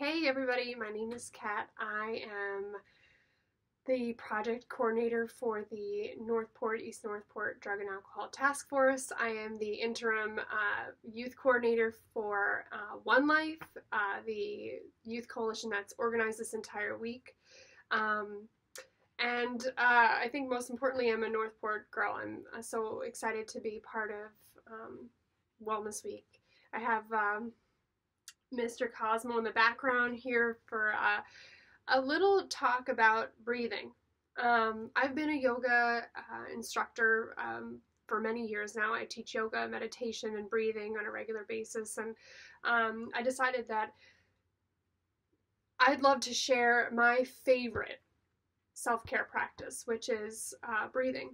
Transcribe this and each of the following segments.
Hey everybody, my name is Kat. I am the project coordinator for the East Northport Drug and Alcohol Task Force. I am the interim youth coordinator for One Life, the youth coalition that's organized this entire week. I think most importantly, I'm a Northport girl. I'm so excited to be part of Wellness Week. I have Mr. Cosmo in the background here for a little talk about breathing. I've been a yoga instructor for many years now. I teach yoga, meditation, and breathing on a regular basis, and I decided that I'd love to share my favorite self-care practice, which is breathing.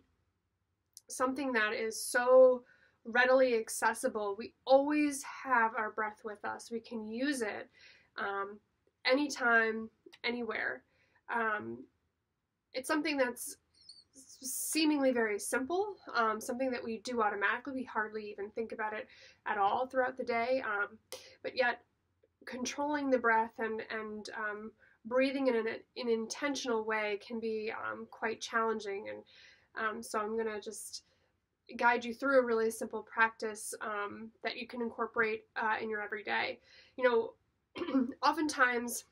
Something that is so readily accessible. We always have our breath with us. We can use it anytime, anywhere. It's something that's seemingly very simple, something that we do automatically. We hardly even think about it at all throughout the day, but yet controlling the breath and breathing in an intentional way can be quite challenging. And so I'm going to just guide you through a really simple practice that you can incorporate in your everyday. You know, oftentimes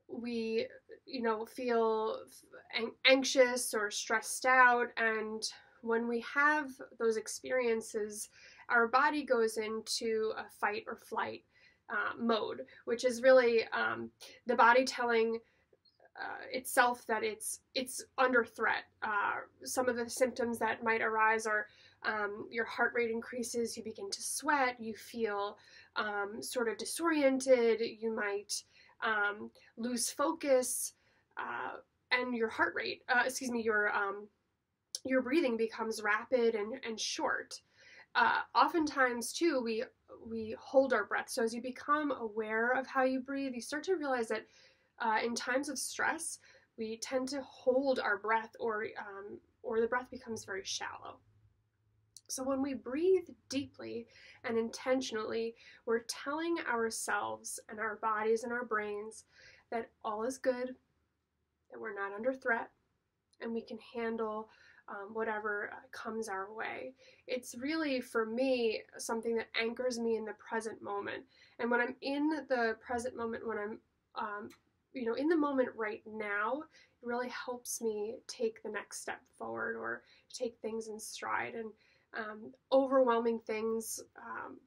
we, feel anxious or stressed out, and when we have those experiences, our body goes into a fight or flight mode, which is really the body telling itself that it's under threat. Some of the symptoms that might arise are your heart rate increases, you begin to sweat, you feel sort of disoriented, you might lose focus, and your heart rate, your breathing becomes rapid and short. Oftentimes too, we hold our breath. So as you become aware of how you breathe, you start to realize that in times of stress, we tend to hold our breath, or the breath becomes very shallow. So when we breathe deeply and intentionally, we're telling ourselves and our bodies and our brains that all is good, that we're not under threat, and we can handle whatever comes our way. It's really, for me, something that anchors me in the present moment. And when I'm in the present moment, when I'm in the moment right now, it really helps me take the next step forward or take things in stride. And overwhelming things,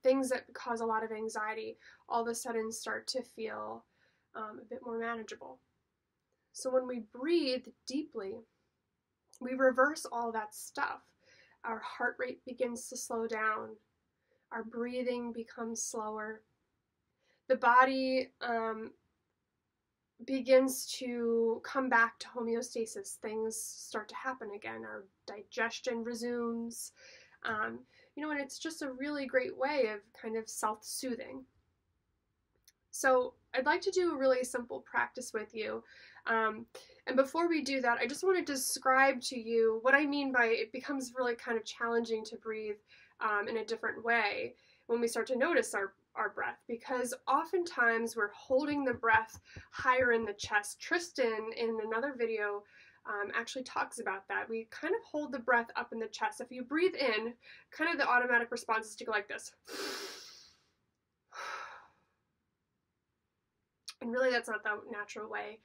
things that cause a lot of anxiety, all of a sudden start to feel a bit more manageable. So when we breathe deeply, we reverse all that stuff. Our heart rate begins to slow down. Our breathing becomes slower. The body begins to come back to homeostasis. Things start to happen again. Our digestion resumes. And it's just a really great way of kind of self-soothing. So I'd like to do a really simple practice with you. And before we do that, I just want to describe to you what I mean by it becomes really kind of challenging to breathe in a different way when we start to notice our breath, because oftentimes we're holding the breath higher in the chest. Tristan, in another video, actually talks about that. We kind of hold the breath up in the chest. If you breathe in, kind of the automatic response is to go like this. And really that's not the natural way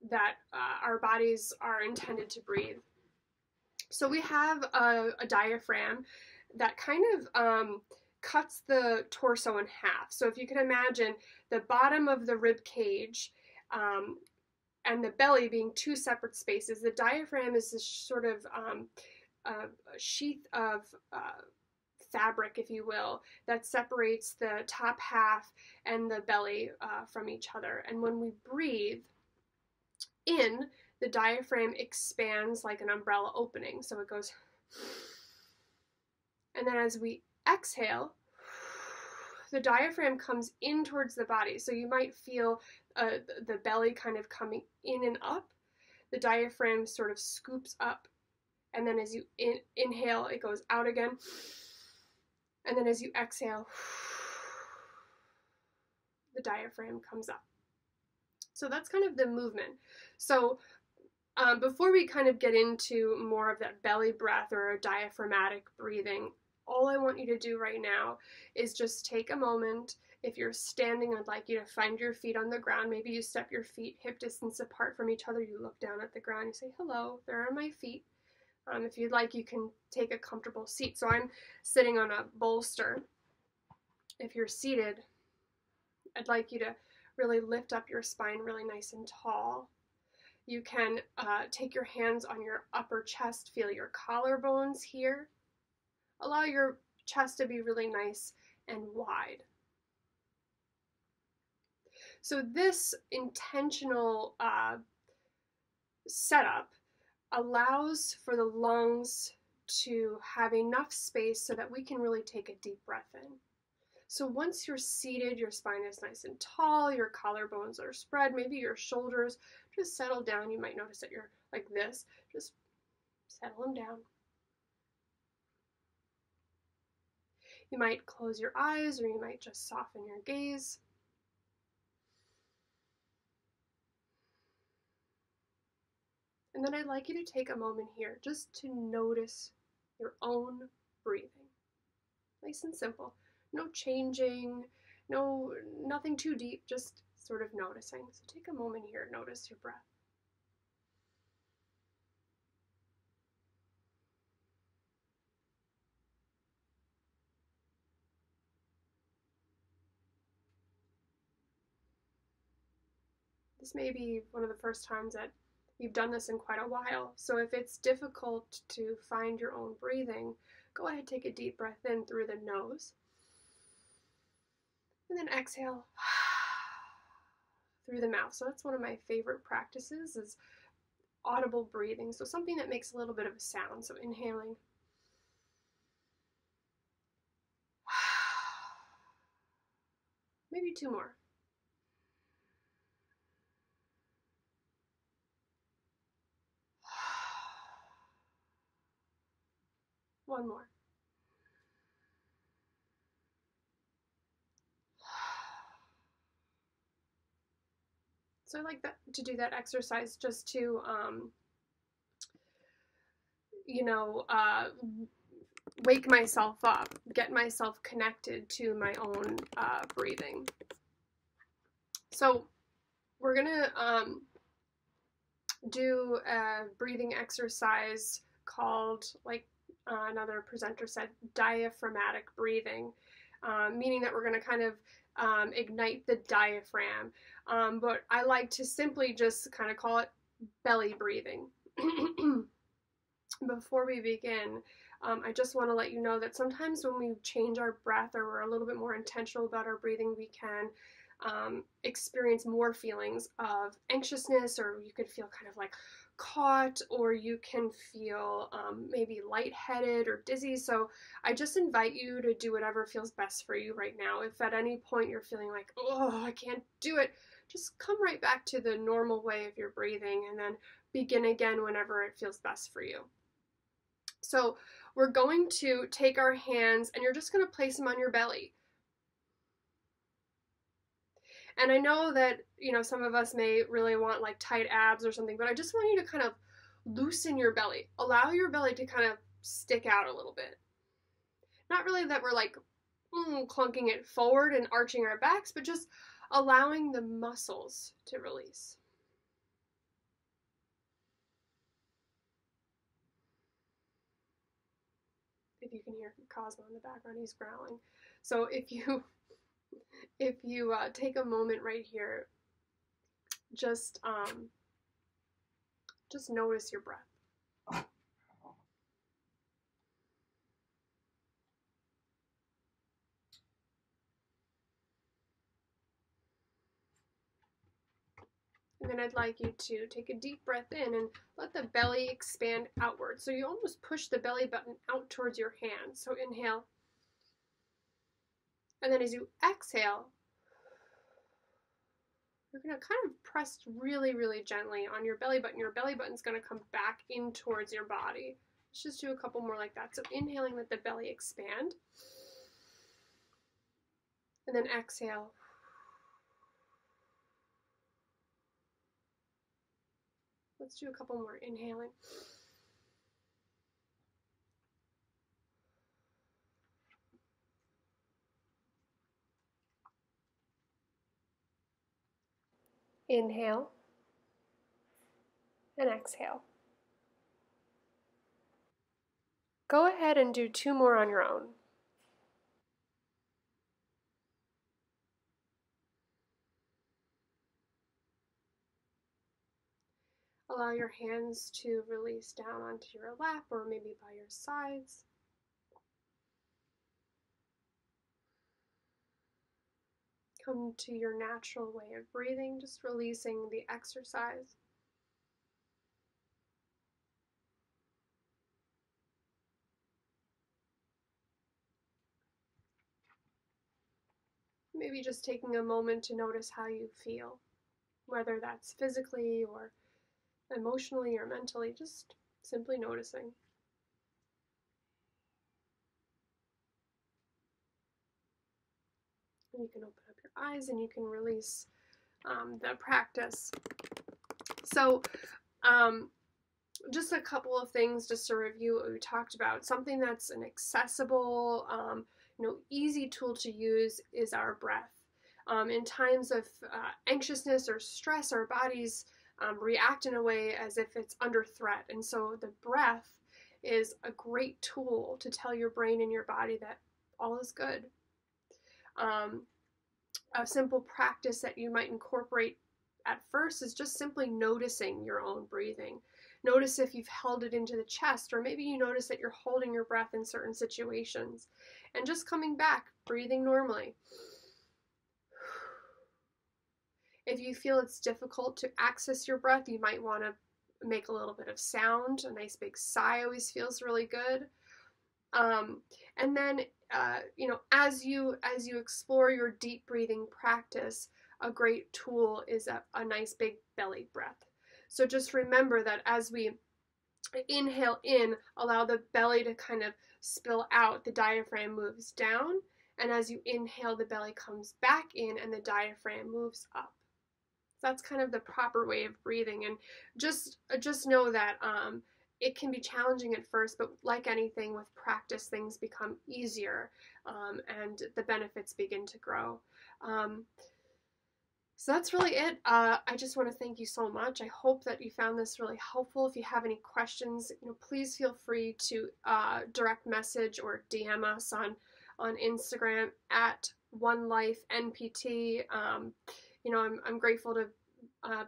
that our bodies are intended to breathe. So we have a diaphragm that kind of cuts the torso in half. So if you can imagine the bottom of the rib cage and the belly being two separate spaces, the diaphragm is this sort of sheath of fabric, if you will, that separates the top half and the belly from each other. And when we breathe in, the diaphragm expands like an umbrella opening. So it goes, and then as we exhale, the diaphragm comes in towards the body. So you might feel the belly kind of coming in and up. The diaphragm sort of scoops up. And then as you inhale, it goes out again. And then as you exhale, the diaphragm comes up. So that's kind of the movement. So before we kind of get into more of that belly breath or a diaphragmatic breathing, all I want you to do right now is just take a moment. If you're standing, I'd like you to find your feet on the ground. Maybe you step your feet hip distance apart from each other. You look down at the ground. You say, hello, there are my feet. If you'd like, you can take a comfortable seat. So I'm sitting on a bolster. If you're seated, I'd like you to really lift up your spine really nice and tall. You can take your hands on your upper chest, feel your collarbones here. Allow your chest to be really nice and wide. So this intentional setup allows for the lungs to have enough space so that we can really take a deep breath in. So once you're seated, your spine is nice and tall, your collarbones are spread, maybe your shoulders just settle down. You might notice that you're like this. Just settle them down. You might close your eyes, or you might just soften your gaze. And then I'd like you to take a moment here just to notice your own breathing. Nice and simple. No changing, nothing too deep, just sort of noticing. So take a moment here, notice your breath. This may be one of the first times that you've done this in quite a while, so if it's difficult to find your own breathing, go ahead, take a deep breath in through the nose, and then exhale through the mouth. So that's one of my favorite practices, is audible breathing, so something that makes a little bit of a sound. So inhaling, maybe two more. One more. So I like that, to do that exercise just to, wake myself up, get myself connected to my own breathing. So we're gonna do a breathing exercise called, like another presenter said, diaphragmatic breathing, meaning that we're gonna kind of ignite the diaphragm, but I like to simply just kind of call it belly breathing. Before we begin, I just want to let you know that sometimes when we change our breath, or we're a little bit more intentional about our breathing, we can experience more feelings of anxiousness, or you could feel kind of like caught, or you can feel maybe lightheaded or dizzy. So I just invite you to do whatever feels best for you right now. If at any point you're feeling like, oh, I can't do it, just come right back to the normal way of your breathing, and then begin again whenever it feels best for you. So we're going to take our hands, and you're just going to place them on your belly. And I know that, some of us may really want like tight abs or something, but I just want you to kind of loosen your belly. Allow your belly to kind of stick out a little bit. Not really that we're like clunking it forward and arching our backs, but just allowing the muscles to release. If you can hear Cosmo in the background, he's growling. So if you take a moment right here, just notice your breath. And then I'd like you to take a deep breath in and let the belly expand outward. So you almost push the belly button out towards your hands. So inhale. And then as you exhale, you're going to kind of press really, really gently on your belly button. Your belly button's going to come back in towards your body. Let's just do a couple more like that. So inhaling, let the belly expand. And then exhale. Let's do a couple more. Inhaling. Inhale and exhale. Go ahead and do 2 more on your own. Allow your hands to release down onto your lap or maybe by your sides. Come to your natural way of breathing, just releasing the exercise. Maybe just taking a moment to notice how you feel, whether that's physically or emotionally or mentally, just simply noticing. And you can open up your eyes and you can release the practice. So, just a couple of things just to review what we talked about. Something that's an accessible, easy tool to use is our breath. In times of anxiousness or stress, our bodies react in a way as if it's under threat. And so the breath is a great tool to tell your brain and your body that all is good. A simple practice that you might incorporate at first is just simply noticing your own breathing. Notice if you've held it into the chest, or maybe you notice that you're holding your breath in certain situations. And just coming back, breathing normally. If you feel it's difficult to access your breath, you might want to make a little bit of sound. A nice big sigh always feels really good. And then, as you explore your deep breathing practice, a great tool is a nice big belly breath. So just remember that as we inhale in, allow the belly to kind of spill out, the diaphragm moves down, and as you inhale, the belly comes back in and the diaphragm moves up. So that's kind of the proper way of breathing. And just know that it can be challenging at first, but like anything with practice, things become easier and the benefits begin to grow. So that's really it. I just want to thank you so much. I hope that you found this really helpful. If you have any questions, please feel free to direct message or DM us on Instagram at OneLifeNPT. I'm grateful to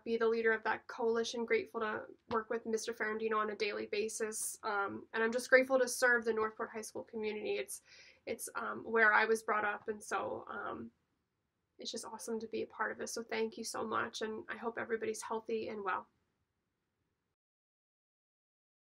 be the leader of that coalition, grateful to work with Mr. Ferrandino on a daily basis, and I'm just grateful to serve the Northport High School community. It's where I was brought up, and so it's just awesome to be a part of this. So thank you so much, and I hope everybody's healthy and well.